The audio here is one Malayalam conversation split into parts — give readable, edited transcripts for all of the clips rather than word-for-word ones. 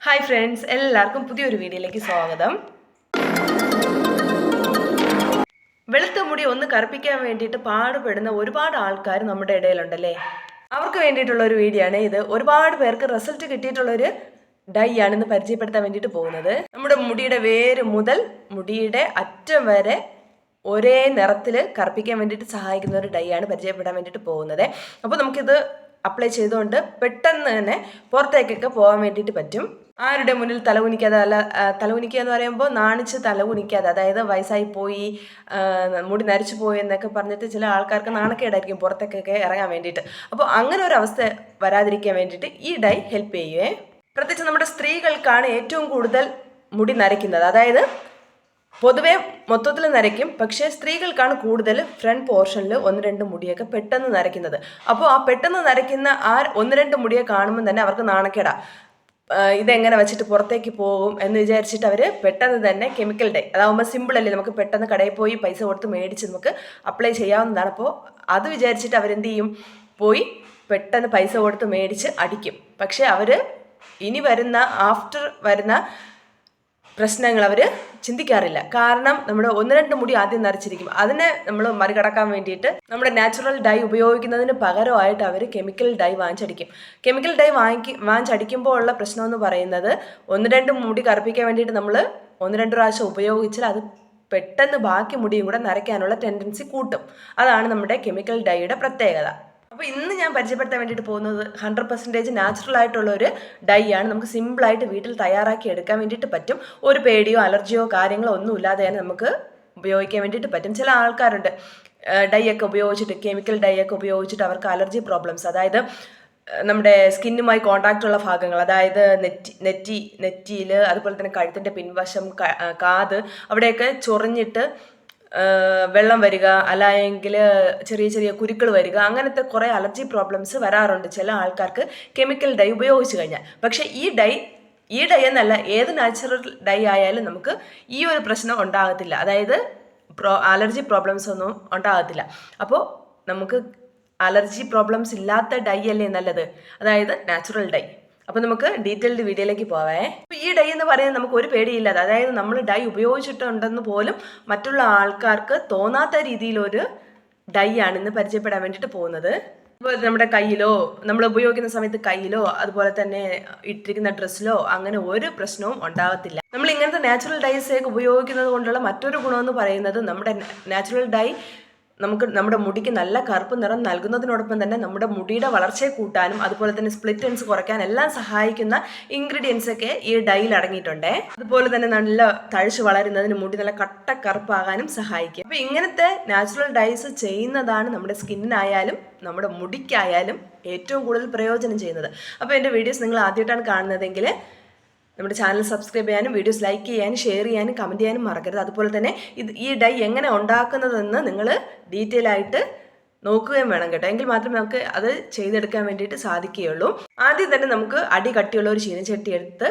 ഹായ് ഫ്രണ്ട്സ്, എല്ലാവർക്കും പുതിയൊരു വീഡിയോയിലേക്ക് സ്വാഗതം. വെളുത്ത മുടി ഒന്ന് കറുപ്പിക്കാൻ വേണ്ടിയിട്ട് പാടുപെടുന്ന ഒരുപാട് ആൾക്കാർ നമ്മുടെ ഇടയിലുണ്ടല്ലേ. അവർക്ക് വേണ്ടിയിട്ടുള്ള ഒരു വീഡിയോ ആണ് ഇത്. ഒരുപാട് പേർക്ക് റിസൾട്ട് കിട്ടിയിട്ടുള്ളൊരു ഡൈ ആണെന്ന് പരിചയപ്പെടുത്താൻ വേണ്ടിയിട്ട് പോകുന്നത്. നമ്മുടെ മുടിയുടെ വേര് മുതൽ മുടിയുടെ അറ്റം വരെ ഒരേ നിറത്തിൽ കറുപ്പിക്കാൻ വേണ്ടിയിട്ട് സഹായിക്കുന്ന ഒരു ഡൈ ആണ് പരിചയപ്പെടാൻ വേണ്ടിയിട്ട് പോകുന്നത്. അപ്പോൾ നമുക്കിത് അപ്ലൈ ചെയ്തുകൊണ്ട് പെട്ടെന്ന് തന്നെ പുറത്തേക്കൊക്കെ പോകാൻ വേണ്ടിയിട്ട് പറ്റും. ആരുടെ മുന്നിൽ തലകുനിക്കാതെ, തലകുനിക്കുക എന്ന് പറയുമ്പോൾ നാണിച്ച് തലകുനിക്കാതെ, അതായത് വയസ്സായി പോയി, മുടി നരച്ചു പോയി എന്നൊക്കെ പറഞ്ഞിട്ട് ചില ആൾക്കാർക്ക് നാണക്കേടായിരിക്കും പുറത്തേക്കൊക്കെ ഇറങ്ങാൻ വേണ്ടിയിട്ട്. അപ്പോൾ അങ്ങനെ ഒരു അവസ്ഥ വരാതിരിക്കാൻ വേണ്ടിയിട്ട് ഈ ഡൈ ഹെൽപ്പ് ചെയ്യുവേ. പ്രത്യേകിച്ച് നമ്മുടെ സ്ത്രീകൾക്കാണ് ഏറ്റവും കൂടുതൽ മുടി നരയ്ക്കുന്നത്. അതായത് പൊതുവെ മൊത്തത്തിൽ നരയ്ക്കും, പക്ഷേ സ്ത്രീകൾക്കാണ് കൂടുതൽ ഫ്രണ്ട് പോർഷനിൽ 1-2 മുടിയൊക്കെ പെട്ടെന്ന് നരയ്ക്കുന്നത്. അപ്പോൾ ആ പെട്ടെന്ന് നരയ്ക്കുന്ന ആ 1-2 മുടിയെ കാണുമ്പോൾ തന്നെ അവർക്ക് നാണക്കേടാ. ഇതെങ്ങനെ വെച്ചിട്ട് പുറത്തേക്ക് പോകും എന്ന് വിചാരിച്ചിട്ട് അവർ പെട്ടെന്ന് തന്നെ കെമിക്കൽ ഡൈ, അതാവുമ്പോൾ സിമ്പിളല്ലേ, നമുക്ക് പെട്ടെന്ന് കടയിൽ പോയി പൈസ കൊടുത്ത് മേടിച്ച് നമുക്ക് അപ്ലൈ ചെയ്യാവുന്നതാണ്. അപ്പോൾ അത് വിചാരിച്ചിട്ട് അവരെന്ത് ചെയ്യും, പോയി പെട്ടെന്ന് പൈസ കൊടുത്ത് മേടിച്ച് അടിക്കും. പക്ഷേ അവർ ഇനി ആഫ്റ്റർ വരുന്ന പ്രശ്നങ്ങൾ അവർ ചിന്തിക്കാറില്ല. കാരണം നമ്മുടെ 1-2 മുടി ആദ്യം നരച്ചിരിക്കും. അതിനെ നമ്മൾ മറികടക്കാൻ വേണ്ടിയിട്ട് നമ്മുടെ നാച്ചുറൽ ഡൈ ഉപയോഗിക്കുന്നതിന് പകരമായിട്ട് അവർ കെമിക്കൽ ഡൈ വാങ്ങിച്ചടിക്കും. കെമിക്കൽ ഡൈ വാങ്ങിച്ചടിക്കുമ്പോൾ ഉള്ള പ്രശ്നം എന്ന് പറയുന്നത് 1-2 മുടി കറുപ്പിക്കാൻ വേണ്ടിയിട്ട് നമ്മൾ 1-2 പ്രാവശ്യം ഉപയോഗിച്ചാൽ അത് പെട്ടെന്ന് ബാക്കി മുടിയും കൂടെ നരയ്ക്കാനുള്ള ടെൻഡൻസി കൂട്ടും. അതാണ് നമ്മുടെ കെമിക്കൽ ഡൈയുടെ പ്രത്യേകത. അപ്പോൾ ഇന്ന് ഞാൻ പരിചയപ്പെടുത്താൻ വേണ്ടിയിട്ട് പോകുന്നത് 100% നാച്ചുറൽ ആയിട്ടുള്ള ഒരു ഡൈ ആണ്. നമുക്ക് സിമ്പിളായിട്ട് വീട്ടിൽ തയ്യാറാക്കി എടുക്കാൻ വേണ്ടിയിട്ട് പറ്റും. ഒരു പേടിയോ അലർജിയോ കാര്യങ്ങളോ ഒന്നും ഇല്ലാതെ തന്നെ നമുക്ക് ഉപയോഗിക്കാൻ വേണ്ടിയിട്ട് പറ്റും. ചില ആൾക്കാരുണ്ട് ഡൈ ഒക്കെ ഉപയോഗിച്ചിട്ട്, കെമിക്കൽ ഡൈ ഒക്കെ ഉപയോഗിച്ചിട്ട് അവർക്ക് അലർജി പ്രോബ്ലംസ്, നമ്മുടെ സ്കിന്നുമായി കോണ്ടാക്റ്റ് ഉള്ള ഭാഗങ്ങൾ, അതായത് നെറ്റിയിൽ, അതുപോലെ തന്നെ കഴുത്തിൻ്റെ പിൻവശം, കാത്, അവിടെയൊക്കെ ചൊറിഞ്ഞിട്ട് വെള്ളം വരിക, അല്ലെങ്കിൽ ചെറിയ ചെറിയ കുരുക്കൾ വരിക, അങ്ങനത്തെ കുറേ അലർജി പ്രോബ്ലംസ് വരാറുണ്ട് ചില ആൾക്കാർക്ക് കെമിക്കൽ ഡൈ ഉപയോഗിച്ച് കഴിഞ്ഞാൽ. പക്ഷേ ഈ ഡൈ എന്നല്ല, ഏത് നാച്ചുറൽ ഡൈ ആയാലും നമുക്ക് ഈ ഒരു പ്രശ്നം ഉണ്ടാകത്തില്ല. അതായത് അലർജി പ്രോബ്ലംസ് ഒന്നും ഉണ്ടാകത്തില്ല. അപ്പോൾ നമുക്ക് അലർജി പ്രോബ്ലംസ് ഇല്ലാത്ത ഡൈ അല്ലേ നല്ലത്, അതായത് നാച്ചുറൽ ഡൈ. അപ്പോൾ നമുക്ക് ഡീറ്റെയിൽഡ് വീഡിയോയിലേക്ക് പോവേ. അപ്പോൾ ഈ ഡൈ എന്ന് പറയുന്നത് നമുക്ക് ഒരു പേടിയില്ലാതെ, അതായത് നമ്മൾ ഡൈ ഉപയോഗിച്ചിട്ടുണ്ടെന്ന് പോലും മറ്റുള്ള ആൾക്കാർക്ക് തോന്നാത്ത രീതിയിലൊരു ഡൈ ആണ് ഇന്ന് പരിചയപ്പെടാൻ വേണ്ടിയിട്ട് പോകുന്നത്. ഇപ്പോൾ നമ്മുടെ കയ്യിലോ, നമ്മൾ ഉപയോഗിക്കുന്ന സമയത്ത് കയ്യിലോ, അതുപോലെ തന്നെ ഇട്ടിരിക്കുന്ന ഡ്രസ്സിലോ അങ്ങനെ ഒരു പ്രശ്നവും ഉണ്ടാകത്തില്ല. നമ്മൾ ഇങ്ങനത്തെ നാച്ചുറൽ ഡൈസൊക്കെ ഉപയോഗിക്കുന്നത് കൊണ്ടുള്ള മറ്റൊരു ഗുണമെന്ന് പറയുന്നത്, നമ്മുടെ നാച്ചുറൽ ഡൈ നമുക്ക് നമ്മുടെ മുടിക്ക് നല്ല കറുപ്പ് നിറം നൽകുന്നതിനോടൊപ്പം തന്നെ നമ്മുടെ മുടിയുടെ വളർച്ചയെ കൂട്ടാനും അതുപോലെ തന്നെ സ്പ്ലിറ്റ് എൻഡ്സ് കുറയ്ക്കാൻ എല്ലാം സഹായിക്കുന്ന ഇൻഗ്രീഡിയൻസ് ഒക്കെ ഈ ഡൈയിൽ അടങ്ങിയിട്ടുണ്ട്. അതുപോലെ തന്നെ നല്ല തഴച്ച് വളരുന്നതിന്, മുടി നല്ല കട്ട കറുപ്പാകാനും സഹായിക്കും. അപ്പോൾ ഇങ്ങനത്തെ നാച്ചുറൽ ഡൈസ് ചെയ്യുന്നതാണ് നമ്മുടെ സ്കിന്നിനായാലും നമ്മുടെ മുടിക്കായാലും ഏറ്റവും കൂടുതൽ പ്രയോജനം ചെയ്യുന്നത്. അപ്പോൾ എൻ്റെ വീഡിയോസ് നിങ്ങൾ ആദ്യമായിട്ടാണ് കാണുന്നതെങ്കിൽ നമ്മുടെ ചാനൽ സബ്സ്ക്രൈബ് ചെയ്യാനും, വീഡിയോസ് ലൈക്ക് ചെയ്യാനും, ഷെയർ ചെയ്യാനും, കമൻറ്റ് ചെയ്യാനും മറക്കരുത്. അതുപോലെ തന്നെ ഈ ഡൈ എങ്ങനെ ഉണ്ടാക്കുന്നതെന്ന് നിങ്ങൾ ഡീറ്റെയിൽ ആയിട്ട് നോക്കുകയും വേണം കേട്ടോ. എങ്കിൽ മാത്രമേ നമുക്ക് അത് ചെയ്തെടുക്കാൻ വേണ്ടിയിട്ട് സാധിക്കുകയുള്ളൂ. ആദ്യം തന്നെ നമുക്ക് അടി കട്ടിയുള്ള ഒരു ചീനച്ചട്ടി എടുത്ത്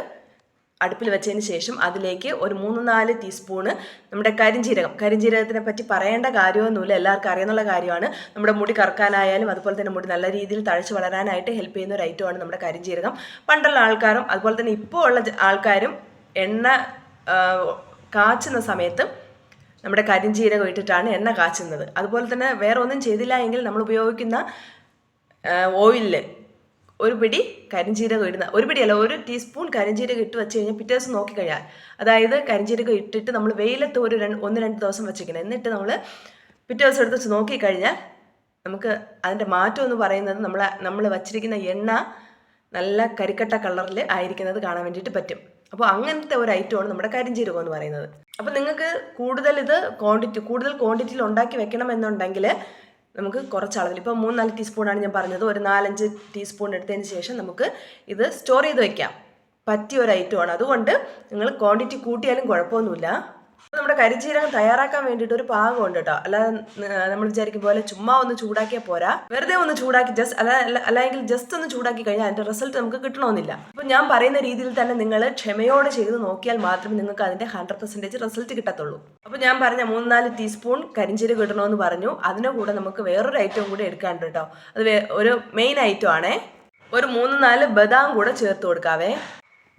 അടുപ്പിൽ വെച്ചതിന് ശേഷം അതിലേക്ക് ഒരു 3-4 ടീസ്പൂണ് നമ്മുടെ കരിഞ്ജീരകത്തിനെ പറ്റി പറയേണ്ട കാര്യമൊന്നുമില്ല, എല്ലാവർക്കും അറിയാനുള്ള കാര്യമാണ്. നമ്മുടെ മുടി കറക്കാനായാലും അതുപോലെ തന്നെ മുടി നല്ല രീതിയിൽ തഴച്ച് വളരാനായിട്ട് ഹെൽപ്പ് ചെയ്യുന്ന ഒരു ഐറ്റമാണ് നമ്മുടെ കരിഞ്ജീരകം. പണ്ടുള്ള ആൾക്കാരും അതുപോലെ തന്നെ ഇപ്പോൾ ഉള്ള ആൾക്കാരും എണ്ണ കാച്ചുന്ന സമയത്ത് നമ്മുടെ കരിഞ്ജീരകം ഇട്ടിട്ടാണ് എണ്ണ കാച്ചുന്നത്. അതുപോലെ തന്നെ വേറെ ഒന്നും ചെയ്തില്ല എങ്കിൽ നമ്മൾ ഉപയോഗിക്കുന്ന ഓയിലിൽ ഒരു പിടി കരിഞ്ജീരകം ഇടുന്ന, ഒരു പിടിയല്ല, 1 ടീസ്പൂൺ കരിഞ്ജീരകം ഇട്ട് വെച്ച് കഴിഞ്ഞാൽ പിറ്റേ ദിവസം നോക്കിക്കഴിഞ്ഞാൽ, അതായത് കരിഞ്ജീരകം ഇട്ടിട്ട് നമ്മൾ വെയിലത്ത് ഒരു 1-2 ദിവസം വെച്ചിരിക്കണം. എന്നിട്ട് പിറ്റേ ദിവസം എടുത്ത് നോക്കിക്കഴിഞ്ഞാൽ നമുക്ക് അതിൻ്റെ മാറ്റം എന്ന് പറയുന്നത് നമ്മൾ വച്ചിരിക്കുന്ന എണ്ണ നല്ല കരിക്കട്ട കളറിൽ ആയിരിക്കുന്നത് കാണാൻ വേണ്ടിയിട്ട് പറ്റും. അപ്പോൾ അങ്ങനത്തെ ഒരു ഐറ്റമാണ് നമ്മുടെ കരിഞ്ജീരകം എന്ന് പറയുന്നത്. അപ്പോൾ നിങ്ങൾക്ക് കൂടുതൽ ക്വാണ്ടിറ്റിയിൽ ഉണ്ടാക്കി വെക്കണം എന്നുണ്ടെങ്കിൽ നമുക്ക് കുറച്ച് അളവിൽ, ഇപ്പോൾ 3-4 ടീസ്പൂണാണ് ഞാൻ പറഞ്ഞത്, ഒരു 4-5 ടീസ്പൂൺ എടുത്തതിന് ശേഷം നമുക്ക് ഇത് സ്റ്റോർ ചെയ്ത് വെക്കാം. പറ്റിയ ഒരു ഐറ്റമാണ്. അതുകൊണ്ട് നിങ്ങൾ ക്വാണ്ടിറ്റി കൂട്ടിയാലും കുഴപ്പമൊന്നുമില്ല. അപ്പോൾ നമ്മുടെ കരിഞ്ജീരകം തയ്യാറാക്കാൻ വേണ്ടിയിട്ട് ഒരു പാകമുണ്ട് കേട്ടോ. അല്ലാതെ നമ്മൾ വിചാരിക്കും പോലെ ചുമ്മാ ഒന്ന് ചൂടാക്കിയാൽ പോരാ, വെറുതെ ഒന്ന് ചൂടാക്കി അല്ലെങ്കിൽ ജസ്റ്റ് ഒന്ന് ചൂടാക്കി കഴിഞ്ഞാൽ അതിൻ്റെ റിസൾട്ട് നമുക്ക് കിട്ടണമെന്നില്ല. അപ്പോൾ ഞാൻ പറയുന്ന രീതിയിൽ തന്നെ നിങ്ങൾ ക്ഷമയോടെ ചെയ്ത് നോക്കിയാൽ മാത്രമേ നിങ്ങൾക്ക് അതിൻ്റെ 100% റിസൾട്ട് കിട്ടത്തുള്ളൂ. അപ്പോൾ ഞാൻ പറഞ്ഞ 3-4 ടീസ്പൂൺ കരിഞ്ജീരകം ഇടണമെന്ന് പറഞ്ഞു. അതിൻ്റെ കൂടെ നമുക്ക് വേറൊരു ഐറ്റവും കൂടെ എടുക്കാനുണ്ട് കേട്ടോ. അത് ഒരു മെയിൻ ഐറ്റം ആണേ. ഒരു 3-4 ബദാം കൂടെ ചേർത്ത് കൊടുക്കാവേ.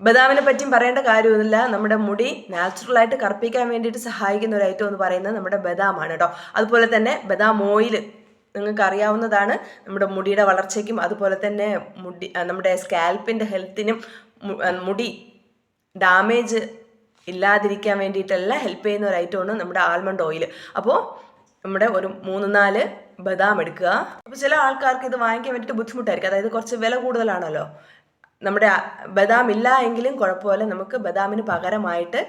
ബദാമിനെ പറ്റിയും പറയേണ്ട കാര്യമൊന്നുമില്ല. നമ്മുടെ മുടി നാച്ചുറലായിട്ട് കറുപ്പിക്കാൻ വേണ്ടിയിട്ട് സഹായിക്കുന്ന ഒരു ഐറ്റം എന്ന് പറയുന്നത് നമ്മുടെ ബദാമാണ് കേട്ടോ. അതുപോലെ തന്നെ ബദാം ഓയിൽ നിങ്ങൾക്ക് അറിയാവുന്നതാണ്. നമ്മുടെ മുടിയുടെ വളർച്ചയ്ക്കും അതുപോലെ തന്നെ നമ്മുടെ സ്കാൽപ്പിൻ്റെ ഹെൽത്തിനും മുടി ഡാമേജ് ഇല്ലാതിരിക്കാൻ വേണ്ടിയിട്ടെല്ലാം ഹെൽപ്പ് ചെയ്യുന്ന ഒരു ഐറ്റമാണ് നമ്മുടെ ആൽമണ്ട് ഓയിൽ. അപ്പോൾ നമ്മുടെ ഒരു 3-4 ബദാം എടുക്കുക. അപ്പോൾ ചില ആൾക്കാർക്ക് ഇത് വാങ്ങിക്കാൻ വേണ്ടിയിട്ട് ബുദ്ധിമുട്ടായിരിക്കും, അതായത് കുറച്ച് വില കൂടുതലാണല്ലോ. നമ്മുടെ ബദാം ഇല്ല എങ്കിലും കുഴപ്പമില്ല, നമുക്ക് ബദാമിന് പകരമായിട്ട്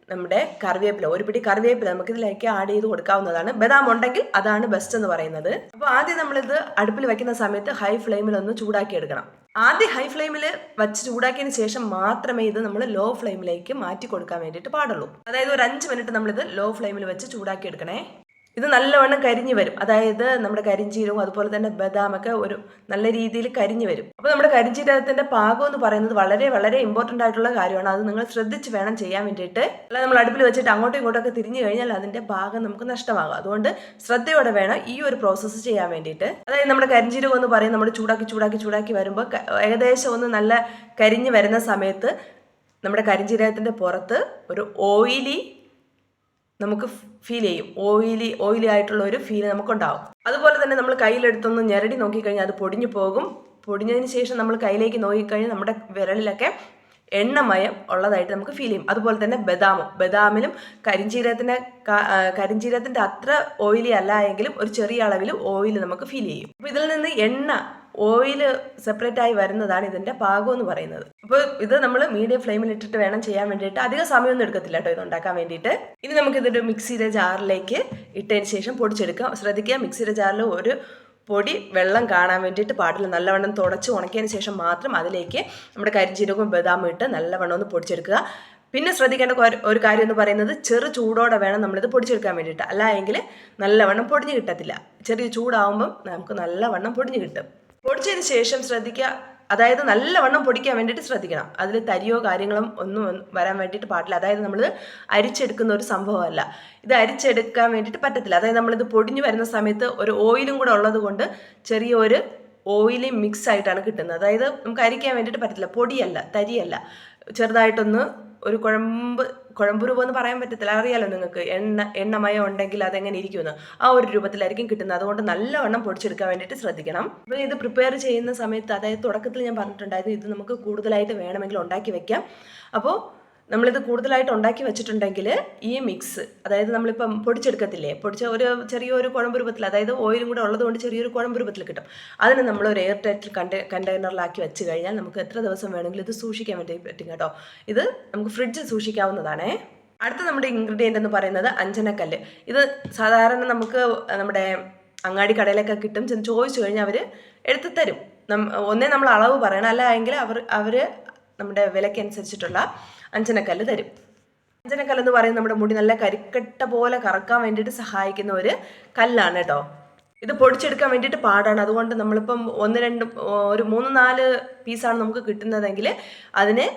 നമ്മുടെ കറിവേപ്പില, ഒരു പിടി കറിവേപ്പില നമുക്ക് ഇതിലേക്ക് ആഡ് ചെയ്ത് കൊടുക്കാവുന്നതാണ്. ബദാം ഉണ്ടെങ്കിൽ അതാണ് ബെസ്റ്റ് എന്ന് പറയുന്നത്. അപ്പോൾ ആദ്യം നമ്മളിത് അടുപ്പിൽ വയ്ക്കുന്ന സമയത്ത് ഹൈ ഫ്ലെയിമിൽ ഒന്ന് ചൂടാക്കി എടുക്കണം. ആദ്യം ഹൈ ഫ്ലെയിമിൽ വെച്ച് ചൂടാക്കിയതിന് ശേഷം മാത്രമേ ഇത് നമ്മൾ ലോ ഫ്ലെയിമിലേക്ക് മാറ്റി കൊടുക്കാൻ വേണ്ടിയിട്ട് പാടുള്ളൂ. അതായത് ഒരു 5 മിനിറ്റ് നമ്മളിത് ലോ ഫ്ലെയിമിൽ വെച്ച് ചൂടാക്കി എടുക്കണേ. ഇത് നല്ലവണ്ണം കരിഞ്ഞു വരും, അതായത് നമ്മുടെ കരിഞ്ചീരവും അതുപോലെ തന്നെ ബദാമൊക്കെ ഒരു നല്ല രീതിയിൽ കരിഞ്ഞു വരും. അപ്പോൾ നമ്മുടെ കരിഞ്ചീരകത്തിൻ്റെ പാകം എന്ന് പറയുന്നത് വളരെ വളരെ ഇമ്പോർട്ടൻ്റ് ആയിട്ടുള്ള കാര്യമാണ്. അത് നിങ്ങൾ ശ്രദ്ധിച്ച് വേണം ചെയ്യാൻ വേണ്ടിയിട്ട്. അല്ല നമ്മൾ അടുപ്പിൽ വെച്ചിട്ട് അങ്ങോട്ടും ഇങ്ങോട്ടൊക്കെ തിരിഞ്ഞു കഴിഞ്ഞാൽ അതിൻ്റെ പാകം നമുക്ക് നഷ്ടമാകും. അതുകൊണ്ട് ശ്രദ്ധയോടെ വേണം ഈ ഒരു പ്രോസസ്സ് ചെയ്യാൻ വേണ്ടിയിട്ട്. അതായത് നമ്മുടെ കരിഞ്ചീരകം എന്ന് പറയും നമ്മൾ ചൂടാക്കി വരുമ്പോൾ ഏകദേശം ഒന്ന് നല്ല കരിഞ്ഞു വരുന്ന സമയത്ത് നമ്മുടെ കരിഞ്ചീരകത്തിൻ്റെ പുറത്ത് ഒരു ഓയിലി നമുക്ക് ഫീൽ ചെയ്യും. ഓയിലി ആയിട്ടുള്ള ഒരു ഫീൽ നമുക്കുണ്ടാവും. അതുപോലെ തന്നെ നമ്മൾ കയ്യിലെടുത്തൊന്ന് ഞെരടി നോക്കിക്കഴിഞ്ഞാൽ അത് പൊടിഞ്ഞു പോകും. പൊടിഞ്ഞതിന് ശേഷം നമ്മൾ കയ്യിലേക്ക് നോക്കിക്കഴിഞ്ഞാൽ നമ്മുടെ വിരലിലൊക്കെ എണ്ണമയം ഉള്ളതായിട്ട് നമുക്ക് ഫീൽ ചെയ്യും. അതുപോലെ തന്നെ ബദാമിലും കരിഞ്ചീരകത്തിൻ്റെ അത്ര ഓയിലി അല്ല എങ്കിലും ഒരു ചെറിയ അളവിൽ ഓയിൽ നമുക്ക് ഫീൽ ചെയ്യും. അപ്പോൾ ഇതിൽ നിന്ന് ഓയിൽ സെപ്പറേറ്റ് ആയി വരുന്നതാണ് ഇതിൻ്റെ പാകം എന്ന് പറയുന്നത്. അപ്പോൾ ഇത് നമ്മൾ മീഡിയം ഫ്ലെയിമിൽ ഇട്ടിട്ട് വേണം ചെയ്യാൻ വേണ്ടിയിട്ട്. അധികം സമയമൊന്നും എടുക്കത്തില്ല കേട്ടോ ഇത് ഉണ്ടാക്കാൻ വേണ്ടിയിട്ട്. ഇനി നമുക്കിതൊരു മിക്സിയുടെ ജാറിലേക്ക് ഇട്ടതിന് ശേഷം പൊടിച്ചെടുക്കാം. ശ്രദ്ധിക്കുക, മിക്സിയുടെ ജാറിൽ ഒരു പൊടി വെള്ളം കാണാൻ വേണ്ടിയിട്ട് പാടില്ല. നല്ലവണ്ണം തുടച്ച് ഉണക്കിയതിന് ശേഷം മാത്രം അതിലേക്ക് നമ്മുടെ കരിഞ്ചീരകവും ബദാമും ഇട്ട് നല്ലവണ്ണം ഒന്ന് പൊടിച്ചെടുക്കുക. പിന്നെ ശ്രദ്ധിക്കേണ്ട ഒരു കാര്യം എന്ന് പറയുന്നത് ചെറു ചൂടോടെ വേണം നമ്മളിത് പൊടിച്ചെടുക്കാൻ വേണ്ടിയിട്ട്. അല്ല എങ്കിൽ നല്ലവണ്ണം പൊടിഞ്ഞ് കിട്ടത്തില്ല. ചെറിയ ചൂടാവുമ്പം നമുക്ക് നല്ലവണ്ണം പൊടിഞ്ഞ് കിട്ടും. പൊടിച്ചതിന് ശേഷം ശ്രദ്ധിക്കുക, അതായത് നല്ലവണ്ണം പൊടിക്കാൻ വേണ്ടിയിട്ട് ശ്രദ്ധിക്കണം. അതിൽ തരിയോ കാര്യങ്ങളും ഒന്നും വരാൻ വേണ്ടിയിട്ട് പാടില്ല. അതായത് നമ്മൾ അരിച്ചെടുക്കുന്ന ഒരു സംഭവമല്ല, ഇത് അരിച്ചെടുക്കാൻ വേണ്ടിയിട്ട് പറ്റത്തില്ല. അതായത് നമ്മളിത് പൊടിഞ്ഞു വരുന്ന സമയത്ത് ഒരു ഓയിലും കൂടെ ഉള്ളത് കൊണ്ട് ചെറിയൊരു ഓയിലി മിക്സ് ആയിട്ടാണ് കിട്ടുന്നത്. അതായത് നമുക്ക് അരിക്കാൻ വേണ്ടിയിട്ട് പറ്റത്തില്ല, പൊടിയല്ല, തരിയല്ല. ചെറുതായിട്ടൊന്ന് ഒരു കുഴമ്പ് രൂപം എന്ന് പറയാൻ പറ്റത്തില്ല, അറിയാലോ നിങ്ങൾക്ക്. എണ്ണമയം ഉണ്ടെങ്കിൽ അതെങ്ങനെ ഇരിക്കുമെന്ന് ആ ഒരു രൂപത്തിലായിരിക്കും കിട്ടുന്നത്. അതുകൊണ്ട് നല്ലവണ്ണം പൊടിച്ചെടുക്കാൻ വേണ്ടിയിട്ട് ശ്രദ്ധിക്കണം. അപ്പോൾ ഇത് പ്രിപ്പയർ ചെയ്യുന്ന സമയത്ത്, അതായത് തുടക്കത്തിൽ ഞാൻ പറഞ്ഞിട്ടുണ്ടായിരുന്നു ഇത് നമുക്ക് കൂടുതലായിട്ട് വേണമെങ്കിൽ ഉണ്ടാക്കി വെക്കാം. അപ്പോൾ നമ്മളിത് കൂടുതലായിട്ട് ഉണ്ടാക്കി വെച്ചിട്ടുണ്ടെങ്കിൽ ഈ മിക്സ്, അതായത് നമ്മളിപ്പം പൊടിച്ചെടുക്കത്തില്ലേ, ഒരു ചെറിയൊരു കുഴമ്പ് രൂപത്തിൽ, അതായത് ഓയിലും കൂടെ ഉള്ളതുകൊണ്ട് ചെറിയൊരു കുഴമ്പ് രൂപത്തിൽ കിട്ടും. അതിന് നമ്മൾ ഒരു എയർ ടൈറ്റ് കണ്ടെയ്നറിലാക്കി വെച്ച് കഴിഞ്ഞാൽ നമുക്ക് എത്ര ദിവസം വേണമെങ്കിലും ഇത് സൂക്ഷിക്കാൻ വേണ്ടി പറ്റും കേട്ടോ. ഇത് നമുക്ക് ഫ്രിഡ്ജിൽ സൂക്ഷിക്കാവുന്നതാണേ. അടുത്ത നമ്മുടെ ഇൻഗ്രീഡിയൻ്റ് എന്ന് പറയുന്നത് അഞ്ജനക്കല്ല്. ഇത് സാധാരണ നമുക്ക് നമ്മുടെ അങ്ങാടി കടയിലൊക്കെ കിട്ടും. ചോദിച്ചു കഴിഞ്ഞാൽ അവർ എടുത്തു തരും. ഒന്നേ നമ്മൾ അളവ് പറയണം, അല്ല എങ്കിൽ അവർ നമ്മുടെ വിലക്കനുസരിച്ചിട്ടുള്ള അഞ്ജനക്കല്ല് തരും. അഞ്ജനക്കല്ല് എന്ന് പറയുന്നത് നമ്മുടെ മുടി നല്ല കരിക്കട്ട പോലെ കറക്കാൻ വേണ്ടിയിട്ട് സഹായിക്കുന്ന ഒരു കല്ലാണ് കേട്ടോ. ഇത് പൊടിച്ചെടുക്കാൻ വേണ്ടിയിട്ട് പാടാണ്. അതുകൊണ്ട് നമ്മളിപ്പം 3-4 പീസാണ് നമുക്ക് കിട്ടുന്നതെങ്കിൽ അതിനെ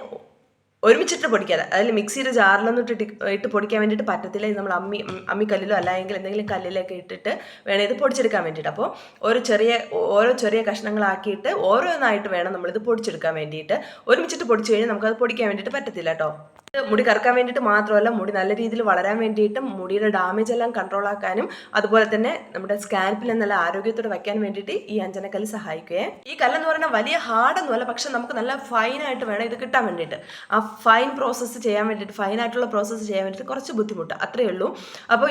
ഒരുമിച്ചിട്ട് പൊടിക്കാതെ, അതിൽ മിക്സിയുടെ ജാറിലൊന്നും ഇട്ട് പൊടിക്കാൻ വേണ്ടിയിട്ട് പറ്റത്തില്ല. ഇത് നമ്മൾ അമ്മിക്കല്ലിലോ അല്ലെങ്കിൽ എന്തെങ്കിലും കല്ലിലൊക്കെ ഇട്ടിട്ട് വേണം ഇത് പൊടിച്ചെടുക്കാൻ വേണ്ടിയിട്ട്. അപ്പോൾ ഓരോ ചെറിയ കഷ്ണങ്ങളാക്കിയിട്ട് ഓരോന്നായിട്ട് വേണം നമ്മളിത് പൊടിച്ചെടുക്കാൻ വേണ്ടിയിട്ട്. ഒരുമിച്ചിട്ട് പൊടിച്ചു കഴിഞ്ഞാൽ നമുക്കത് പൊടിക്കാൻ വേണ്ടിയിട്ട് പറ്റത്തില്ല കേട്ടോ. മുടി കറക്കാൻ വേണ്ടിയിട്ട് മാത്രമല്ല, മുടി നല്ല രീതിയിൽ വളരാൻ വേണ്ടിയിട്ടും മുടിയുടെ ഡാമേജ് എല്ലാം കൺട്രോൾ ആക്കാനും അതുപോലെ തന്നെ നമ്മുടെ സ്കാൽപ്പിൽ നല്ല ആരോഗ്യത്തോടെ വയ്ക്കാൻ വേണ്ടിയിട്ട് ഈ അഞ്ജനക്കല്ല് സഹായിക്കുകയെ. ഈ കല്ലെന്ന് പറയുന്നത് വലിയ ഹാർഡൊന്നുമല്ല, പക്ഷെ നമുക്ക് നല്ല ഫൈനായിട്ട് വേണം ഇത് കിട്ടാൻ വേണ്ടിയിട്ട്. ആ ഫൈനായിട്ടുള്ള പ്രോസസ്സ് ചെയ്യാൻ വേണ്ടിയിട്ട് കുറച്ച് ബുദ്ധിമുട്ട്, അത്രയേ ഉള്ളൂ. അപ്പോൾ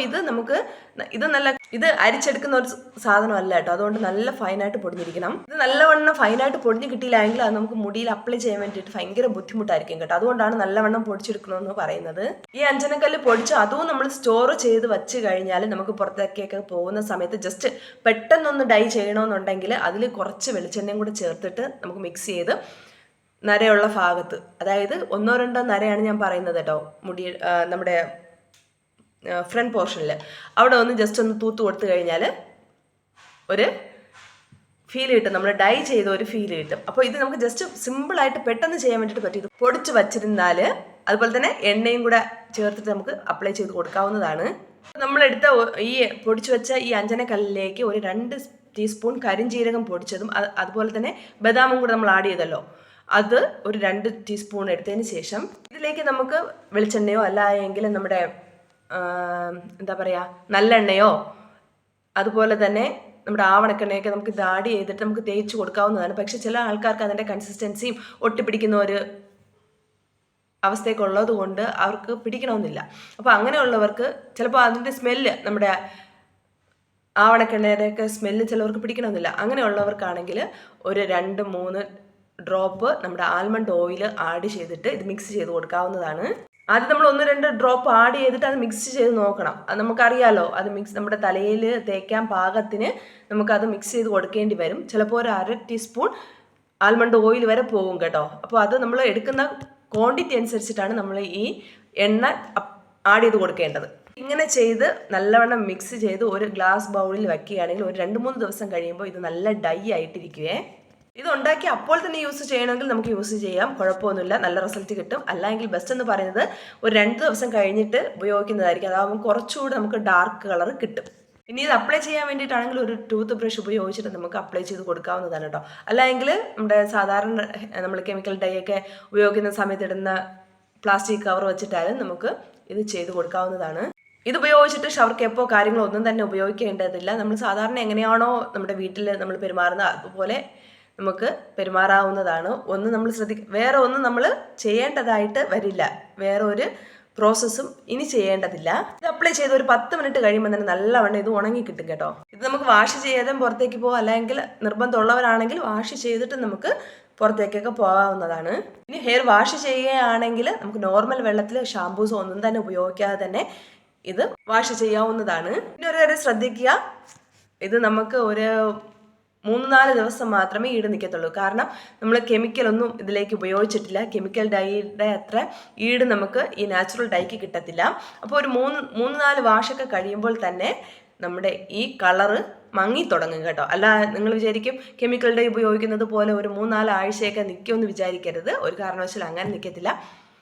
ഇത് അരിച്ചെടുക്കുന്ന ഒരു സാധനമല്ല കേട്ടോ. അതുകൊണ്ട് നല്ല ഫൈനായിട്ട് പൊടിഞ്ഞിരിക്കണം. ഇത് നല്ലവണ്ണം ഫൈനായിട്ട് പൊടിഞ്ഞ് കിട്ടിയില്ലെങ്കിൽ അത് നമുക്ക് മുടിയിൽ അപ്ലൈ ചെയ്യാൻ വേണ്ടിയിട്ട് ഭയങ്കര ബുദ്ധിമുട്ടായിരിക്കും കേട്ടോ. അതുകൊണ്ടാണ് നല്ലവണ്ണം പൊടിച്ചെടുക്കണമെന്ന് പറയുന്നത്. ഈ അഞ്ജനക്കല്ല് പൊടിച്ച് അതും നമ്മൾ സ്റ്റോർ ചെയ്ത് വെച്ച് കഴിഞ്ഞാൽ നമുക്ക് പുറത്തേക്കൊക്കെ പോകുന്ന സമയത്ത് ജസ്റ്റ് പെട്ടെന്നൊന്ന് ഡൈ ചെയ്യണമെന്നുണ്ടെങ്കിൽ അതിൽ കുറച്ച് വെളിച്ചെണ്ണയും കൂടെ ചേർത്തിട്ട് നമുക്ക് മിക്സ് ചെയ്ത് നരയുള്ള ഭാഗത്ത്, അതായത് 1-2 നരയാണ് ഞാൻ പറയുന്നത് കേട്ടോ, നമ്മുടെ ഫ്രണ്ട് പോർഷനിൽ അവിടെ ഒന്ന് ജസ്റ്റ് ഒന്ന് തൂത്ത് കൊടുത്തു കഴിഞ്ഞാൽ ഒരു ഫീൽ കിട്ടും, നമ്മൾ ഡൈ ചെയ്ത ഒരു ഫീൽ കിട്ടും. അപ്പോൾ ഇത് നമുക്ക് ജസ്റ്റ് സിമ്പിളായിട്ട് പെട്ടെന്ന് ചെയ്യാൻ വേണ്ടിയിട്ട് പറ്റും. ഇത് പൊടിച്ച് വച്ചിരുന്നാൽ അതുപോലെ തന്നെ എണ്ണയും കൂടെ ചേർത്തിട്ട് നമുക്ക് അപ്ലൈ ചെയ്ത് കൊടുക്കാവുന്നതാണ്. നമ്മളെടുത്ത ഈ പൊടിച്ചു വെച്ച ഈ അഞ്ജനക്കല്ലിലേക്ക് ഒരു 2 ടീസ്പൂൺ കരിഞ്ജീരകം പൊടിച്ചതും അതുപോലെ തന്നെ ബദാമും കൂടെ നമ്മൾ ആഡ് ചെയ്തല്ലോ, അത് ഒരു 2 ടീസ്പൂൺ എടുത്തതിന് ശേഷം ഇതിലേക്ക് നമുക്ക് വെളിച്ചെണ്ണയോ അല്ല എങ്കിൽ നമ്മുടെ എന്താ പറയുക നല്ലെണ്ണയോ അതുപോലെ തന്നെ നമ്മുടെ ആവണക്കെണ്ണയൊക്കെ നമുക്ക് ഇത് ആഡ് ചെയ്തിട്ട് നമുക്ക് തേച്ച് കൊടുക്കാവുന്നതാണ്. പക്ഷെ ചില ആൾക്കാർക്ക് അതിൻ്റെ കൺസിസ്റ്റൻസിയും ഒട്ടിപ്പിടിക്കുന്ന ഒരു അവസ്ഥയൊക്കെ ഉള്ളത് കൊണ്ട് അവർക്ക് പിടിക്കണമെന്നില്ല. അപ്പോൾ അങ്ങനെയുള്ളവർക്ക് ചിലപ്പോൾ അതിൻ്റെ സ്മെല്ല് നമ്മുടെ ആവണക്കെണ്ണയുടെയൊക്കെ സ്മെല്ല് ചിലവർക്ക് പിടിക്കണമെന്നില്ല. അങ്ങനെയുള്ളവർക്കാണെങ്കിൽ ഒരു 2-3 ഡ്രോപ്പ് നമ്മുടെ ആൽമണ്ട് ഓയിൽ ആഡ് ചെയ്തിട്ട് ഇത് മിക്സ് ചെയ്ത് കൊടുക്കാവുന്നതാണ്. ആദ്യം നമ്മൾ 1-2 ഡ്രോപ്പ് ആഡ് ചെയ്തിട്ട് അത് മിക്സ് ചെയ്ത് നോക്കണം. അത് നമുക്കറിയാലോ, അത് നമ്മുടെ തലയിൽ തേക്കാൻ പാകത്തിന് നമുക്കത് മിക്സ് ചെയ്ത് കൊടുക്കേണ്ടി വരും. ചിലപ്പോൾ ഒരു 1/2 ടീസ്പൂൺ ആൽമണ്ട് ഓയിൽ വരെ പോകും കേട്ടോ. അപ്പോൾ അത് നമ്മൾ എടുക്കുന്ന ക്വാണ്ടിറ്റി അനുസരിച്ചിട്ടാണ് നമ്മൾ ഈ എണ്ണ ആഡ് ചെയ്ത് കൊടുക്കേണ്ടത്. ഇങ്ങനെ ചെയ്ത് നല്ലവണ്ണം മിക്സ് ചെയ്ത് ഒരു ഗ്ലാസ് ബൗളിൽ വയ്ക്കുകയാണെങ്കിൽ ഒരു 2-3 ദിവസം കഴിയുമ്പോൾ ഇത് നല്ല ഡൈ ആയിട്ടിരിക്കുവേ. ഇത് ഉണ്ടാക്കി അപ്പോൾ തന്നെ യൂസ് ചെയ്യണമെങ്കിൽ നമുക്ക് യൂസ് ചെയ്യാം, കുഴപ്പമൊന്നുമില്ല, നല്ല റിസൾട്ട് കിട്ടും. അല്ലെങ്കിൽ ബെസ്റ്റ് എന്ന് പറയുന്നത് ഒരു 2 ദിവസം കഴിഞ്ഞിട്ട് ഉപയോഗിക്കുന്നതായിരിക്കും. അതാകുമ്പോൾ കുറച്ചുകൂടി നമുക്ക് ഡാർക്ക് കളർ കിട്ടും. ഇനി ഇത് അപ്ലൈ ചെയ്യാൻ വേണ്ടിയിട്ടാണെങ്കിൽ ഒരു ടൂത്ത് ബ്രഷ് ഉപയോഗിച്ചിട്ട് നമുക്ക് അപ്ലൈ ചെയ്ത് കൊടുക്കാവുന്നതാണ് കേട്ടോ. അല്ലെങ്കിൽ നമ്മുടെ സാധാരണ നമ്മൾ കെമിക്കൽ ഡൈ ഒക്കെ ഉപയോഗിക്കുന്ന സമയത്ത് ഇടുന്ന പ്ലാസ്റ്റിക് കവർ വെച്ചിട്ടാലും നമുക്ക് ഇത് ചെയ്ത് കൊടുക്കാവുന്നതാണ്. ഇത് ഉപയോഗിച്ചിട്ട് ഷവർ ക്യാപ്പോ കാര്യങ്ങളോ ഒന്നും തന്നെ ഉപയോഗിക്കേണ്ടതില്ല. നമ്മൾ സാധാരണ എങ്ങനെയാണോ നമ്മുടെ വീട്ടിൽ നമ്മൾ പെരുമാറുന്നത് അതുപോലെ നമുക്ക് പെരുമാറാവുന്നതാണ്. വേറെ ഒന്നും നമ്മൾ ചെയ്യേണ്ടതായിട്ട് വരില്ല, വേറെ ഒരു പ്രോസസ്സും ഇനി ചെയ്യേണ്ടതില്ല. ഇത് അപ്ലൈ ചെയ്ത് ഒരു 10 മിനിറ്റ് കഴിയുമ്പോൾ തന്നെ നല്ലവണ്ണം ഇത് ഉണങ്ങി കിട്ടും കേട്ടോ. ഇത് നമുക്ക് വാഷ് ചെയ്യാതെ പുറത്തേക്ക് പോകാം, അല്ലെങ്കിൽ നിർബന്ധമുള്ളവരാണെങ്കിൽ വാഷ് ചെയ്തിട്ട് നമുക്ക് പുറത്തേക്കൊക്കെ പോകാവുന്നതാണ്. ഇനി ഹെയർ വാഷ് ചെയ്യുകയാണെങ്കിൽ നമുക്ക് നോർമൽ വെള്ളത്തിൽ ഷാമ്പൂസോ ഒന്നും തന്നെ ഉപയോഗിക്കാതെ തന്നെ ഇത് വാഷ് ചെയ്യാവുന്നതാണ്. പിന്നെ ഒരു കാര്യം ശ്രദ്ധിക്കുക, ഇത് നമുക്ക് ഒരു 3-4 ദിവസം മാത്രമേ ഈട് നിൽക്കത്തുള്ളൂ. കാരണം നമ്മൾ കെമിക്കലൊന്നും ഇതിലേക്ക് ഉപയോഗിച്ചിട്ടില്ല. കെമിക്കൽ ഡൈയുടെ അത്ര ഈട് നമുക്ക് ഈ നാച്ചുറൽ ഡൈക്ക് കിട്ടത്തില്ല. അപ്പോൾ ഒരു 3-4 വാഷൊക്കെ കഴിയുമ്പോൾ തന്നെ നമ്മുടെ ഈ കളറ് മങ്ങി തുടങ്ങും കേട്ടോ. അല്ല നിങ്ങൾ വിചാരിക്കും കെമിക്കൽ ഡൈ ഉപയോഗിക്കുന്നത് പോലെ ഒരു 3-4 ആഴ്ചയൊക്കെ നിൽക്കുമെന്ന് വിചാരിക്കരുത്. ഒരു കാരണവശാലും അങ്ങനെ നിൽക്കത്തില്ല.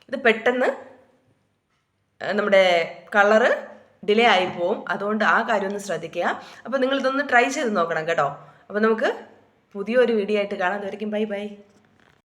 ഇത് പെട്ടെന്ന് നമ്മുടെ കളറ് ഡിലേ ആയി പോവും. അതുകൊണ്ട് ആ കാര്യം ഒന്ന് ശ്രദ്ധിക്കുക. അപ്പോൾ നിങ്ങളിതൊന്ന് ട്രൈ ചെയ്ത് നോക്കണം കേട്ടോ. അപ്പോൾ നമുക്ക് പുതിയൊരു വീഡിയോ ആയിട്ട് കാണാം. അതുവരെയും ബൈ ബൈ.